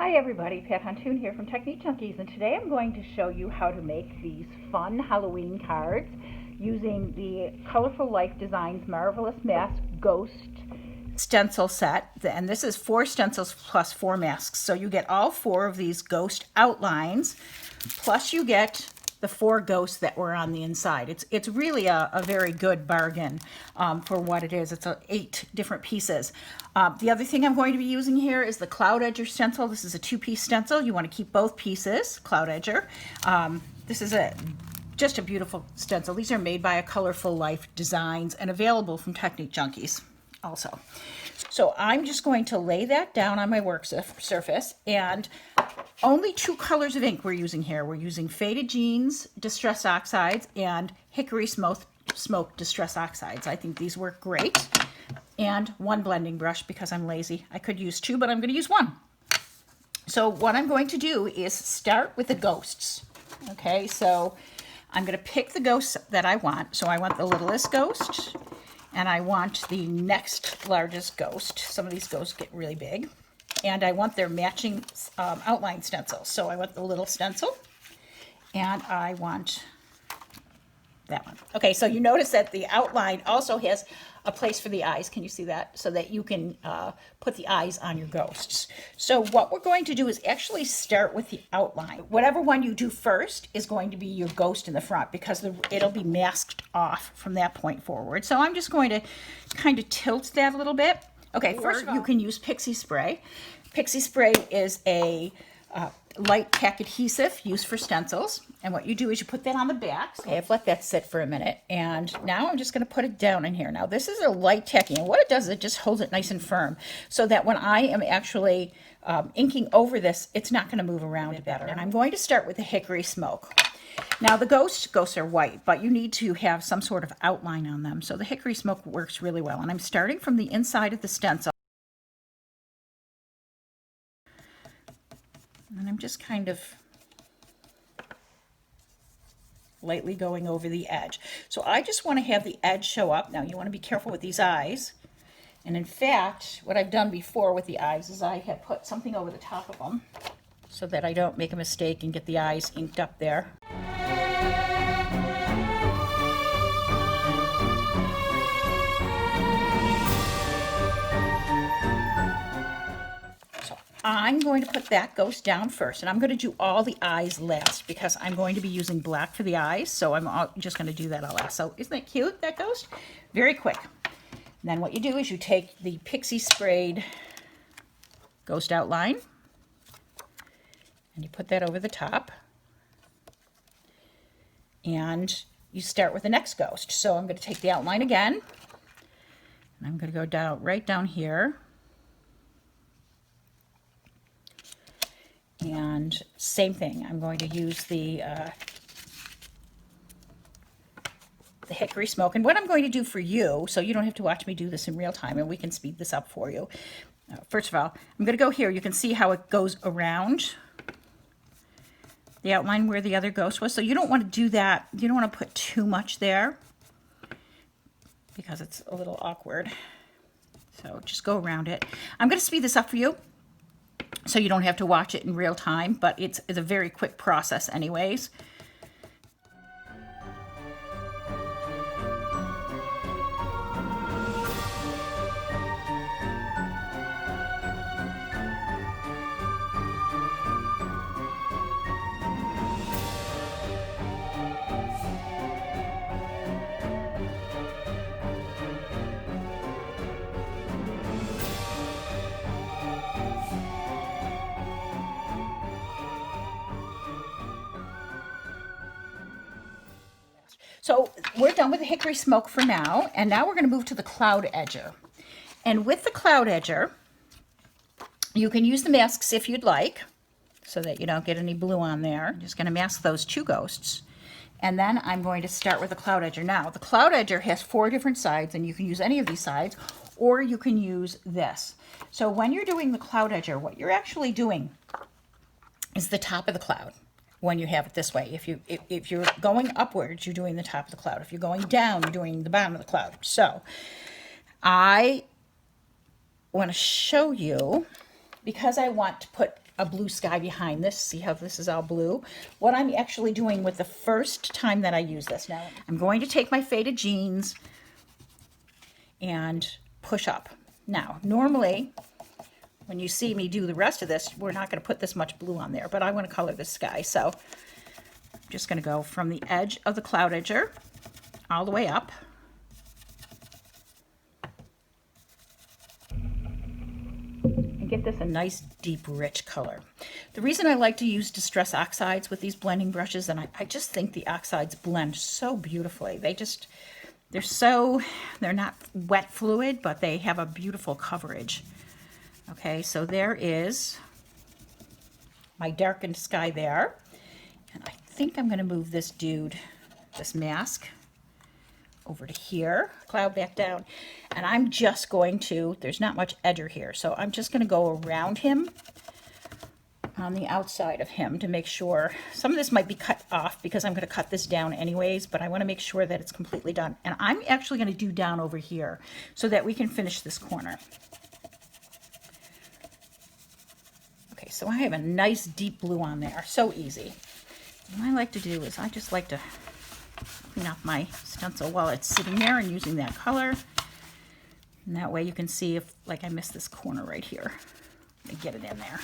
Hi everybody, Pat Huntoon here from Technique Junkies, and today I'm going to show you how to make these fun Halloween cards using the Colorful Life Designs Marvelous Mask Ghost stencil set. And this is 4 stencils plus 4 masks, so you get all 4 of these ghost outlines, plus you get the 4 ghosts that were on the inside. It's really a very good bargain for what it is. It's 8 different pieces. The other thing I'm going to be using here is the Cloud Edger stencil. This is a 2-piece stencil. You want to keep both pieces, Cloud Edger. This is just a beautiful stencil. These are made by a Colorful Life Designs and available from Technique Junkies also. So I'm just going to lay that down on my work surface, and only 2 colors of ink we're using here. We're using Faded Jeans Distress Oxides and Hickory Smoke Distress Oxides. I think these work great. And 1 blending brush because I'm lazy. I could use 2, but I'm going to use 1. So what I'm going to do is start with the ghosts. Okay, so I'm going to pick the ghosts that I want. So I want the littlest ghost, and I want the next largest ghost. Some of these ghosts get really big. And I want their matching outline stencil. So I want the little stencil, and I want that one. Okay, so you notice that the outline also has a place for the eyes. Can you see that? So that you can put the eyes on your ghosts. So what we're going to do is actually start with the outline. Whatever one you do first is going to be your ghost in the front, because it'll be masked off from that point forward. So I'm just going to kind of tilt that a little bit. Okay, first you can use Pixie Spray. Pixie Spray is a light tack adhesive used for stencils, and what you do is you put that on the back. Okay, I've let that sit for a minute, and now I'm just going to put it down in here. Now this is a light tacky, and what it does is it just holds it nice and firm, so that when I am actually inking over this, it's not going to move around better. And I'm going to start with the Hickory Smoke. Now the ghosts are white, but you need to have some sort of outline on them, so the Hickory Smoke works really well. And I'm starting from the inside of the stencil, and I'm just kind of lightly going over the edge. So I just want to have the edge show up. Now you want to be careful with these eyes. And in fact, what I've done before with the eyes is I have put something over the top of them so that I don't make a mistake and get the eyes inked up there. I'm going to put that ghost down first, and I'm going to do all the eyes last because I'm going to be using black for the eyes, so I'm just going to do that all last. So isn't that cute, that ghost? Very quick. And then what you do is you take the Pixie Sprayed ghost outline, and you put that over the top, and you start with the next ghost. So I'm going to take the outline again, and I'm going to go down right down here. And same thing, I'm going to use the Hickory Smoke. And what I'm going to do for you, so you don't have to watch me do this in real time, and we can speed this up for you. First of all, I'm going to go here. You can see how it goes around the outline where the other ghost was. So you don't want to do that. You don't want to put too much there because it's a little awkward. So just go around it. I'm going to speed this up for you, so you don't have to watch it in real time, but it's a very quick process anyways. So we're done with the Hickory Smoke for now, and now we're going to move to the Cloud Edger. And with the Cloud Edger, you can use the masks if you'd like, so that you don't get any blue on there. I'm just going to mask those 2 ghosts, and then I'm going to start with the Cloud Edger. Now, the Cloud Edger has 4 different sides, and you can use any of these sides, or you can use this. So when you're doing the Cloud Edger, what you're actually doing is the top of the cloud. When you have it this way, if you're going upwards, you're doing the top of the cloud. If you're going down, you're doing the bottom of the cloud. So I want to show you, because I want to put a blue sky behind this. See how this is all blue? What I'm actually doing with the first time that I use this, now I'm going to take my faded jeans and push up. Now, normally, when you see me do the rest of this, we're not going to put this much blue on there, but I want to color the sky. So I'm just going to go from the edge of the cloud edger all the way up. Get this a nice deep rich color. The reason I like to use Distress Oxides with these blending brushes, and I just think the oxides blend so beautifully. They're not wet fluid, but they have a beautiful coverage. Okay, so there is my darkened sky there. And I think I'm gonna move this dude, this mask, over to here, cloud back down, and I'm just going to, there's not much edger here, so I'm just going to go around him on the outside of him to make sure. Some of this might be cut off because I'm going to cut this down anyways, but I want to make sure that it's completely done. And I'm actually going to do down over here so that we can finish this corner. Okay, so I have a nice deep blue on there, so easy. What I like to do is I just like to clean off my stencil while it's sitting there and using that color. And that way you can see if, like, I missed this corner right here. And get it in there.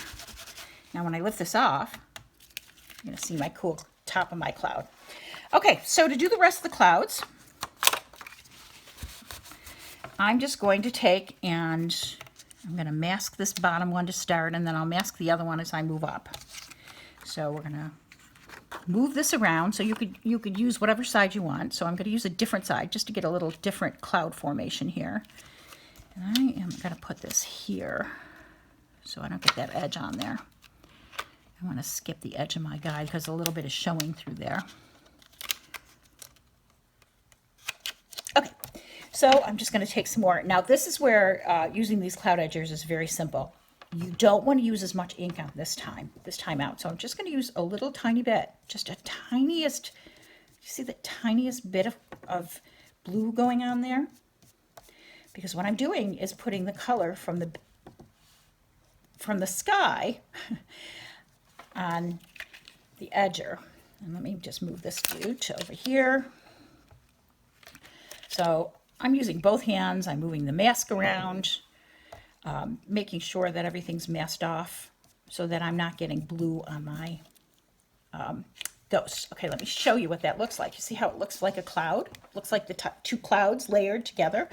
Now when I lift this off, you're going to see my cool top of my cloud. Okay, so to do the rest of the clouds, I'm just going to take and I'm going to mask this bottom one to start, and then I'll mask the other one as I move up. So we're going to move this around, so you could use whatever side you want. So I'm going to use a different side just to get a little different cloud formation here. And I am going to put this here so I don't get that edge on there. I want to skip the edge of my guide because a little bit is showing through there. Okay, so I'm just going to take some more. Now this is where using these cloud edgers is very simple. You don't want to use as much ink on this time out. So I'm just going to use a little tiny bit, just a tiniest, you see the tiniest bit of blue going on there? Because what I'm doing is putting the color from the sky on the edger. And let me just move this dude to over here. So I'm using both hands. I'm moving the mask around. Making sure that everything's masked off so that I'm not getting blue on my ghost. Okay, let me show you what that looks like. You see how it looks like a cloud? Looks like the two clouds layered together.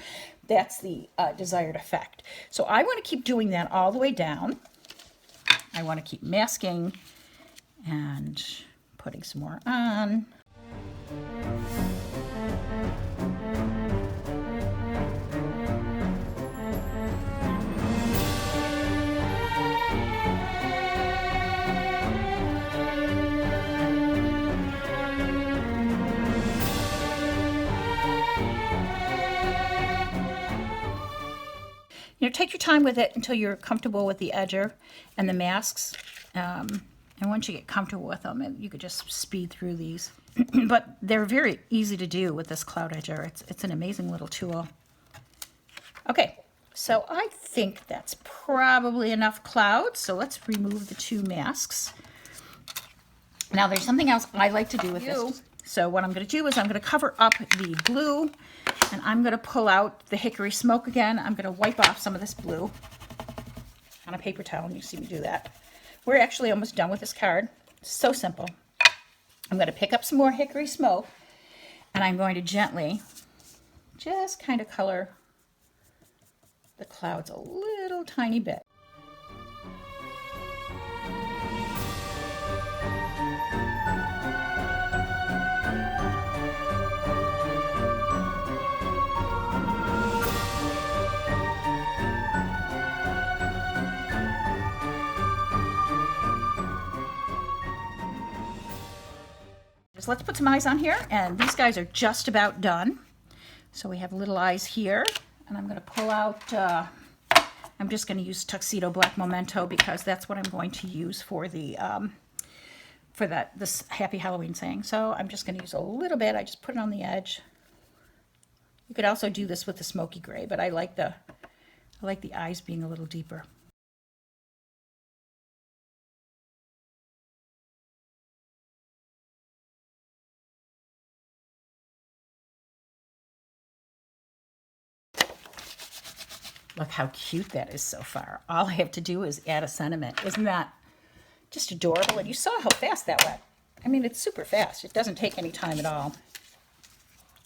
That's the desired effect. So I want to keep doing that all the way down. I want to keep masking and putting some more on. You know, take your time with it until you're comfortable with the edger and the masks. And once you get comfortable with them, you could just speed through these. But they're very easy to do with this cloud edger. It's an amazing little tool. Okay, so I think that's probably enough clouds. So let's remove the two masks. Now there's something else I like to do with this. So what I'm going to do is I'm going to cover up the blue, and I'm going to pull out the hickory smoke again. I'm going to wipe off some of this blue on a paper towel, and you see me do that. We're actually almost done with this card. So simple. I'm going to pick up some more hickory smoke, and I'm going to gently just kind of color the clouds a little tiny bit. So let's put some eyes on here, and these guys are just about done. So we have little eyes here, and I'm going to pull out, I'm just going to use Tuxedo Black Memento because that's what I'm going to use for the, this Happy Halloween saying. So I'm just going to use a little bit. I just put it on the edge. You could also do this with the smoky gray, but I like the eyes being a little deeper. Look how cute that is so far. All I have to do is add a sentiment. Isn't that just adorable? And you saw how fast that went. I mean, it's super fast. It doesn't take any time at all.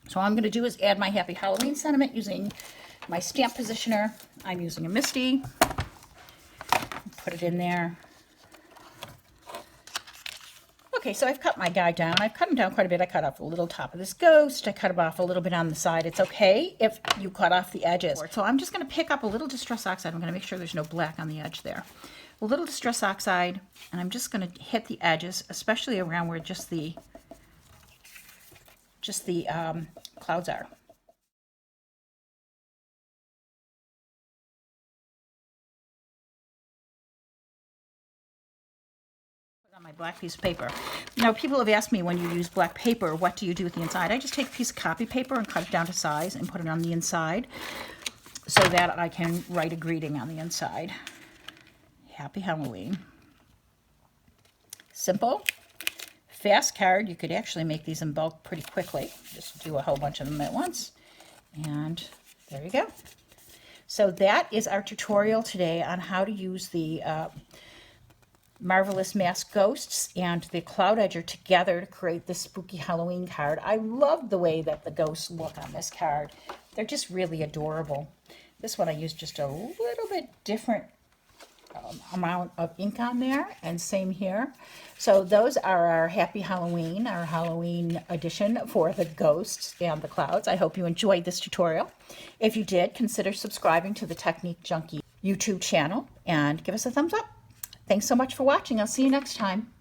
So all I'm going to do is add my Happy Halloween sentiment using my stamp positioner. I'm using a Misty. Put it in there. Okay, so I've cut my guy down. I've cut him down quite a bit. I cut off a little top of this ghost. I cut him off a little bit on the side. It's okay if you cut off the edges. So I'm just going to pick up a little Distress Oxide. I'm going to make sure there's no black on the edge there. A little Distress Oxide, and I'm just going to hit the edges, especially around where just the clouds are. On my black piece of paper. Now, people have asked me, when you use black paper, what do you do with the inside? I just take a piece of copy paper and cut it down to size and put it on the inside so that I can write a greeting on the inside. Happy Halloween. Simple, fast card. You could actually make these in bulk pretty quickly. Just do a whole bunch of them at once. And there you go. So that is our tutorial today on how to use the Marvelous Mask Ghosts and the Cloud Edger together to create this spooky Halloween card. I love the way that the ghosts look on this card. They're just really adorable. This one I used just a little bit different amount of ink on there, and same here. So those are our Happy Halloween, our Halloween edition for the ghosts and the clouds. I hope you enjoyed this tutorial. If you did, consider subscribing to the Technique Junkie YouTube channel and give us a thumbs up. Thanks so much for watching. I'll see you next time.